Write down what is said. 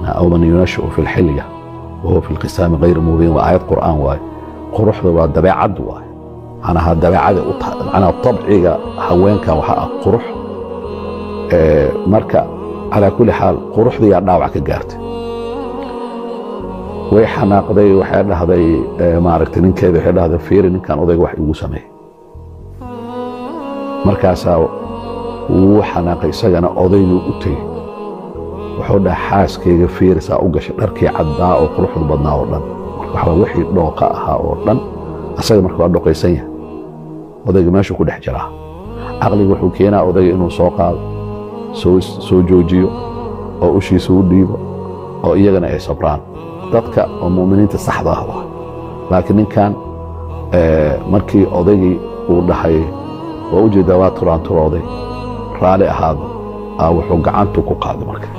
أو من ينشأ في الحلية وهو في القسام غير مبين وآيات قرآن واي قروح ذو دبيع عد واي أنا هالدبيع عد أنا طبعي هوينك وحق قروح مركا على كل حال قروح ذي داوعك قارت ويحناقدي waxay dhahday maaragtay ninkeeda waxay dhahday fiir ninkan odayga wax igu sameeyay markaas uu xanaaqay isagana odaygu u tagay wuxuu dhahay xaaskeyga fiirisa u gashay dharkii caddaa oo quruxda badnaa oo dhan waxa wixii dhooqa ahaa oo dhan asaga markaa dhooqaysan yahay odayga meesha ku dhex jiraa aqligu wuxuu keenaa odayga inuu soo qaado soo joojiyo oo ushiisa u dhiibo oo iyagana ay sabraan dadka oo muuminiinta saxda ah laakiin ninkan markii odaygii uu dhahay waa u jeedaa waa turaan turooday raali ahaado wuxuu gacanta ku qaaday markaa